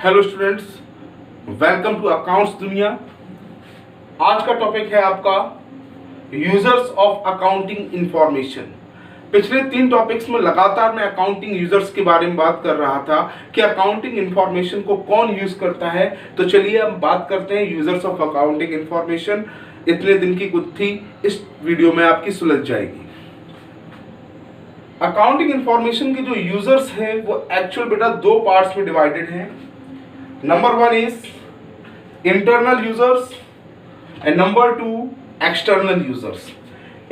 Hello students, welcome to accounts Duniya. आज का topic है आपका यूजर्स ऑफ अकाउंटिंग इंफॉर्मेशन। पिछले 3 टॉपिक्स में लगातार मैं अकाउंटिंग यूजर्स के बारे में बात कर रहा था कि अकाउंटिंग इंफॉर्मेशन को कौन यूज करता है। तो चलिए हम बात करते हैं यूजर्स ऑफ अकाउंटिंग इंफॉर्मेशन। इतने दिन की गुत्थी इस वीडियो में आपकी सुलझ जाएगी। अकाउंटिंग इंफॉर्मेशन के जो यूजर्स हैं वो एक्चुअल बेटा 2 पार्ट्स में डिवाइडेड हैं। Number 1 is internal users and number 2 external users.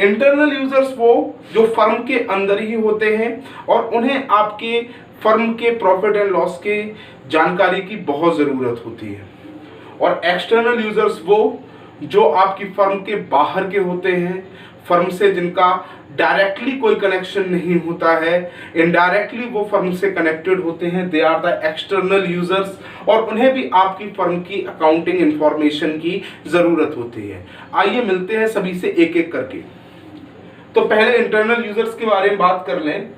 Internal users वो जो फर्म के अंदर ही होते हैं और उन्हें आपके फर्म के प्रॉफिट एंड लॉस के जानकारी की बहुत ज़रूरत होती है। और एक्सटर्नल यूजर्स वो जो आपकी फर्म के बाहर के होते हैं, फर्म से जिनका डायरेक्टली कोई कनेक्शन नहीं होता है, इनडायरेक्टली वो फर्म से कनेक्टेड होते हैं। They are the external users और उन्हें भी आपकी फर्म की अकाउंटिंग इंफॉर्मेशन की ज़रूरत होती है। आइए मिलते हैं सभी से एक एक करके। तो पहले इंटरनल यूजर्स के बारे में बात कर लें।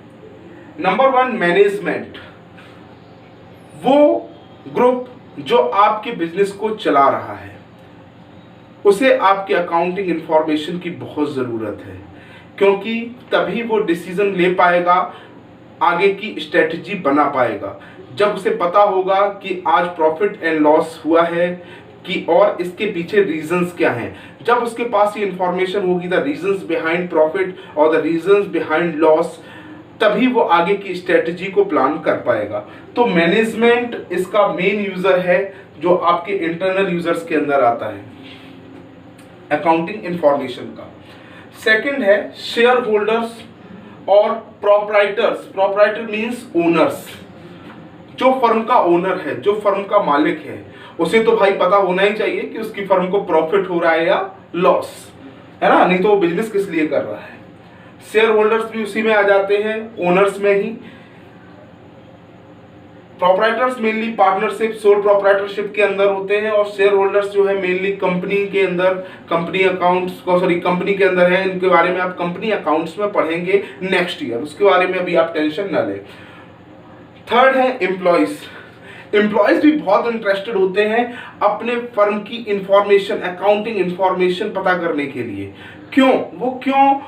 नंबर 1 मैनेजमेंट, वो ग्रुप जो आपके बिजनेस को चला रहा है, उसे आपके अकाउंटिंग इंफॉर्मेशन की बहुत ज़रूरत है, क्योंकि तभी वो डिसीजन ले पाएगा, आगे की स्ट्रेटजी बना पाएगा। जब उसे पता होगा कि आज प्रॉफिट एंड लॉस हुआ है कि और इसके पीछे रीजंस क्या हैं, जब उसके पास ये इंफॉर्मेशन होगी द रीजंस बिहाइंड प्रॉफिट और द रीजंस बिहाइंड लॉस, तभी वो आगे की स्ट्रेटजी को प्लान कर पाएगा। तो मैनेजमेंट इसका मेन यूजर है जो आपके इंटरनल यूजर्स के अंदर आता है अकाउंटिंग इंफॉर्मेशन का। सेकंड है शेयर होल्डर्स और प्रोप्राइटर्स। Proprietor means owners. जो फर्म का ओनर है, जो फर्म का मालिक है, उसे तो भाई पता होना ही चाहिए कि उसकी फर्म को प्रॉफिट हो रहा है या लॉस, है ना, नहीं तो वो बिजनेस किस लिए कर रहा है। शेयर होल्डर्स भी उसी में आ जाते हैं, ओनर्स में ही। Proprietors mainly partnership, sole proprietorship के अंदर होते हैं, और शेयर होल्डर्स जो है मेनली कंपनी के अंदर, कंपनी अकाउंट्स को कंपनी के अंदर है। इनके बारे में आप कंपनी अकाउंट्स में पढ़ेंगे नेक्स्ट ईयर, उसके बारे में अभी आप टेंशन ना लें। थर्ड है एम्प्लॉयज। एम्प्लॉयज भी बहुत इंटरेस्टेड होते हैं अपने फर्म की इंफॉर्मेशन, अकाउंटिंग इंफॉर्मेशन पता करने के लिए। क्यों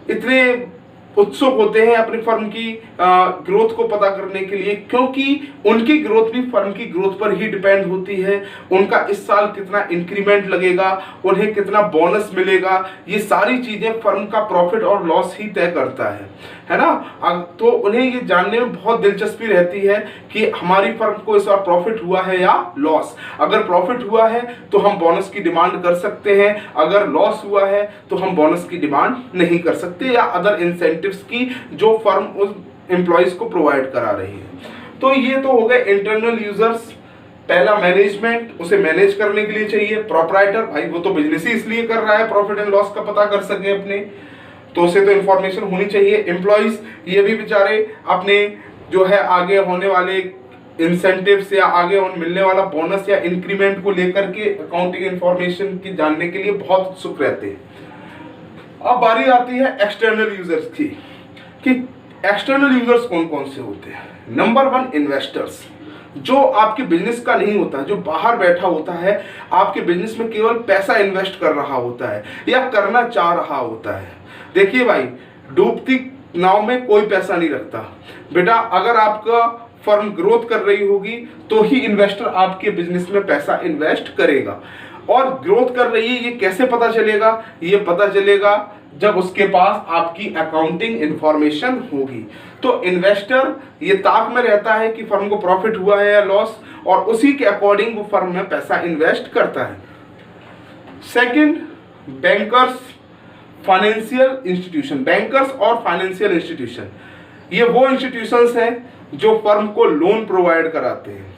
इतने उत्सुक होते हैं अपनी फर्म की ग्रोथ को पता करने के लिए? क्योंकि उनकी ग्रोथ भी फर्म की ग्रोथ पर ही डिपेंड होती है। उनका इस साल कितना इंक्रीमेंट लगेगा, उन्हें कितना बोनस मिलेगा, ये सारी चीजें फर्म का प्रॉफिट और लॉस ही तय करता है ना। तो उन्हें ये जानने में बहुत दिलचस्पी रहती है कि हमारी फर्म को इस बार प्रॉफिट हुआ है या लॉस। अगर प्रॉफिट हुआ है तो हम बोनस की डिमांड कर सकते हैं, अगर लॉस हुआ है तो हम बोनस की डिमांड नहीं कर सकते, या अदर इंसेंटिव्स की जो फर्म उस एम्प्लॉयज को प्रोवाइड करा रही है। तो ये तो हो गए इंटरनल यूजर्स। पहला मैनेजमेंट, उसे मैनेज करने के लिए चाहिए। प्रोप्राइटर, भाई वो तो बिजनेस ही इसलिए कर रहा है प्रॉफिट एंड लॉस का पता कर सके अपने, तो उसे तो इंफॉर्मेशन होनी चाहिए। एम्प्लॉयज, ये भी बेचारे अपने जो है आगे होने वाले इंसेंटिव्स या आगे मिलने वाला बोनस या इंक्रीमेंट को लेकर के अकाउंटिंग इंफॉर्मेशन की जानने के लिए बहुत उत्सुक रहते हैं। अब बारी आती है एक्सटर्नल यूजर्स की, कि एक्सटर्नल यूजर्स कौन कौन से होते हैं। नंबर 1 इन्वेस्टर्स, जो आपके बिजनेस का नहीं होता, जो बाहर बैठा होता है, आपके बिजनेस में केवल पैसा इन्वेस्ट कर रहा होता है या करना चाह रहा होता है। देखिए भाई, डूबती नाव में कोई पैसा नहीं रखता बेटा। अगर आपका फर्म ग्रोथ कर रही होगी तो ही इन्वेस्टर आपके बिजनेस में पैसा इन्वेस्ट करेगा। और ग्रोथ कर रही है ये कैसे पता चलेगा? ये पता चलेगा जब उसके पास आपकी अकाउंटिंग इंफॉर्मेशन होगी। तो इन्वेस्टर ये ताक में रहता है कि फर्म को प्रॉफिट हुआ है या लॉस, और उसी के अकॉर्डिंग वो फर्म में पैसा इन्वेस्ट करता है। Second, bankers, financial institution. Bankers और फाइनेंशियल इंस्टीट्यूशन, ये वो इंस्टीट्यूशंस हैं जो फर्म को लोन प्रोवाइड कराते हैं।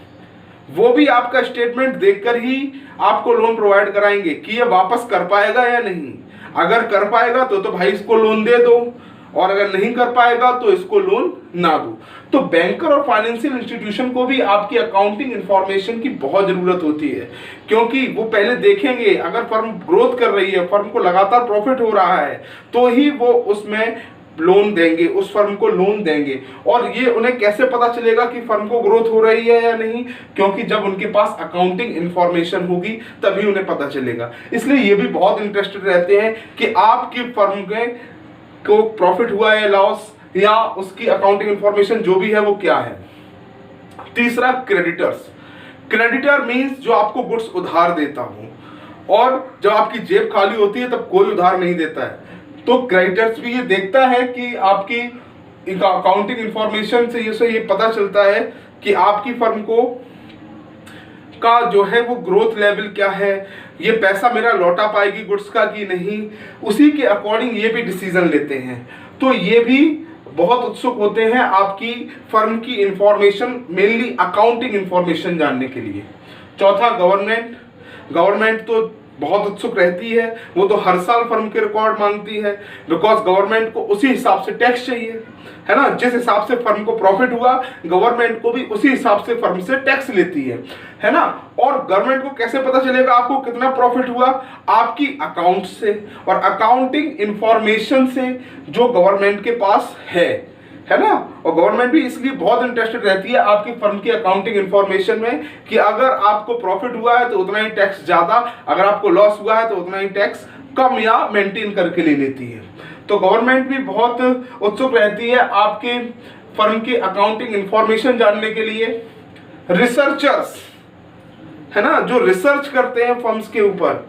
वो भी आपका स्टेटमेंट देखकर ही आपको लोन प्रोवाइड कराएंगे कि ये वापस कर पाएगा या नहीं। अगर कर पाएगा तो भाई इसको लोन दे दो, और अगर नहीं कर पाएगा तो इसको लोन ना दो। तो बैंकर और फाइनेंशियल इंस्टीट्यूशन को भी आपकी अकाउंटिंग इंफॉर्मेशन की बहुत जरूरत होती है, क्योंकि वो पहले देखेंगे अगर फर्म ग्रोथ कर रही है, फर्म को लगातार प्रॉफिट हो रहा है, तो ही वो उसमें लोन देंगे, उस फर्म को लोन देंगे। और ये उन्हें कैसे पता चलेगा कि फर्म को ग्रोथ हो रही है या नहीं? क्योंकि जब उनके पास अकाउंटिंग इंफॉर्मेशन होगी तभी उन्हें पता चलेगा। इसलिए ये भी बहुत इंटरेस्टेड रहते हैं कि आपकी फर्म को प्रॉफिट हुआ है, लॉस, या उसकी अकाउंटिंग इंफॉर्मेशन जो भी है वो क्या है। तीसरा, क्रेडिटर्स। क्रेडिटर मीन्स जो आपको गुड्स उधार देता हो, और जब आपकी जेब खाली होती है तब कोई उधार नहीं देता है। तो क्रेडिटर्स भी ये देखता है कि आपकी अकाउंटिंग इंफॉर्मेशन से ये पता चलता है कि आपकी फर्म को का जो है वो ग्रोथ लेवल क्या है, ये पैसा मेरा लौटा पाएगी गुड्स का कि नहीं, उसी के अकॉर्डिंग ये भी डिसीजन लेते हैं। तो ये भी बहुत उत्सुक होते हैं आपकी फर्म की इंफॉर्मेशन, मेनली अकाउंटिंग इंफॉर्मेशन जानने के लिए। चौथा, गवर्नमेंट। गवर्नमेंट तो बहुत उत्सुक रहती है, वो तो हर साल फर्म के रिकॉर्ड मांगती है, बिकॉज गवर्नमेंट को उसी हिसाब से टैक्स चाहिए, है ना। जिस हिसाब से फर्म को प्रॉफिट हुआ, गवर्नमेंट को भी उसी हिसाब से फर्म से टैक्स लेती है ना। और गवर्नमेंट को कैसे पता चलेगा आपको कितना प्रॉफिट हुआ? आपकी अकाउंट से और अकाउंटिंग इंफॉर्मेशन से जो गवर्नमेंट के पास है ना। और गवर्नमेंट भी इसलिए बहुत इंटरेस्टेड रहती है आपकी फर्म की अकाउंटिंग इंफॉर्मेशन में कि अगर आपको प्रॉफिट हुआ है तो उतना ही टैक्स ज्यादा, अगर आपको लॉस हुआ है तो उतना ही टैक्स कम या मेंटेन करके ले लेती है। तो गवर्नमेंट भी बहुत उत्सुक रहती है आपके फर्म की अकाउंटिंग इंफॉर्मेशन जानने के लिए। रिसर्चर्स, है ना, जो रिसर्च करते हैं फर्म्स के ऊपर,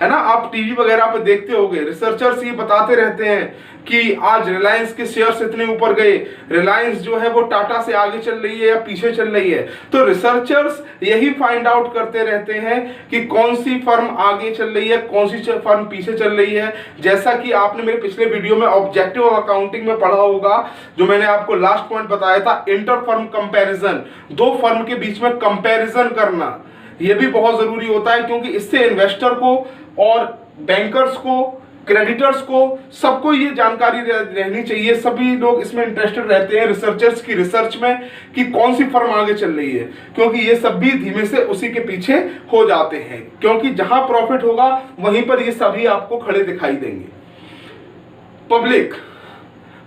है ना। आप टीवी वगैरह पे देखते होंगे, रिसर्चर्स ये बताते रहते हैं कि आज रिलायंस के शेयर्स इतने ऊपर गए, रिलायंस जो है वो टाटा से आगे चल रही है या पीछे चल रही है। तो रिसर्चर्स यही फाइंड आउट करते रहते हैं कि कौन सी फर्म आगे चल रही है, कौन सी फर्म पीछे चल रही है। जैसा कि आपने मेरे पिछले वीडियो में ऑब्जेक्टिव ऑफ अकाउंटिंग में पढ़ा होगा, जो मैंने आपको लास्ट पॉइंट बताया था, इंटर फर्म कंपेरिजन, दो फर्म के बीच में कंपेरिजन करना, यह भी बहुत जरूरी होता है, क्योंकि इससे इन्वेस्टर को और बैंकर्स को, क्रेडिटर्स को, सबको ये जानकारी रहनी चाहिए। सभी लोग इसमें इंटरेस्टेड रहते हैं रिसर्चर्स की रिसर्च में कि कौन सी फर्म आगे चल रही है, क्योंकि ये सब भी धीमे से उसी के पीछे हो जाते हैं, क्योंकि जहां प्रॉफिट होगा वहीं पर ये सभी आपको खड़े दिखाई देंगे।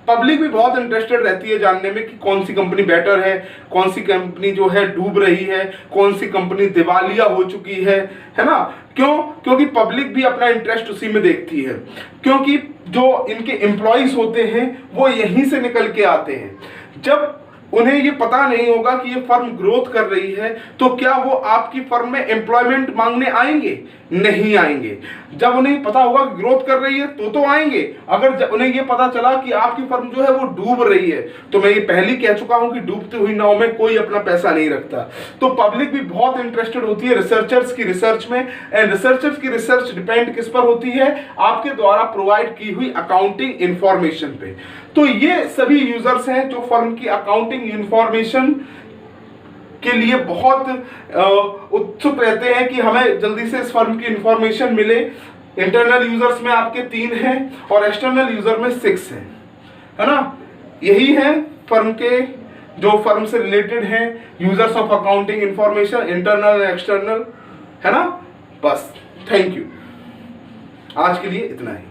पब्लिक भी बहुत इंटरेस्टेड रहती है जानने में कि कौन सी कंपनी बेटर है, कौन सी कंपनी जो है डूब रही है, कौन सी कंपनी दिवालिया हो चुकी है ना। क्यों? क्योंकि पब्लिक भी अपना इंटरेस्ट उसी में देखती है, क्योंकि जो इनके एम्प्लॉइज होते हैं वो यहीं से निकल के आते हैं। जब उन्हें ये पता नहीं होगा कि ये फर्म ग्रोथ कर रही है तो क्या वो आपकी फर्म में एम्प्लॉयमेंट मांगने आएंगे? नहीं आएंगे। जब उन्हें पता होगा कि ग्रोथ कर रही है तो आएंगे। अगर जब उन्हें ये पता चला कि आपकी फर्म जो है वो डूब रही है, तो मैं ये पहले कह चुका हूं कि डूबती हुई नाव में कोई अपना पैसा नहीं रखता। तो पब्लिक भी बहुत इंटरेस्टेड होती है रिसर्चर्स की रिसर्च में, एंड रिसर्चर्स की रिसर्च डिपेंड किस पर होती है? आपके द्वारा प्रोवाइड की हुई अकाउंटिंग इंफॉर्मेशन पे। तो ये सभी यूजर्स हैं जो फर्म की अकाउंटिंग इंफॉर्मेशन के लिए बहुत उत्सुक रहते हैं कि हमें जल्दी से इस फर्म की इंफॉर्मेशन मिले। इंटरनल यूजर्स में आपके 3 हैं और एक्सटर्नल यूजर में 6 हैं, है ना। यही है फर्म के जो फर्म से रिलेटेड हैं users of accounting information, internal external, है ना। बस, थैंक यू, आज के लिए इतना ही।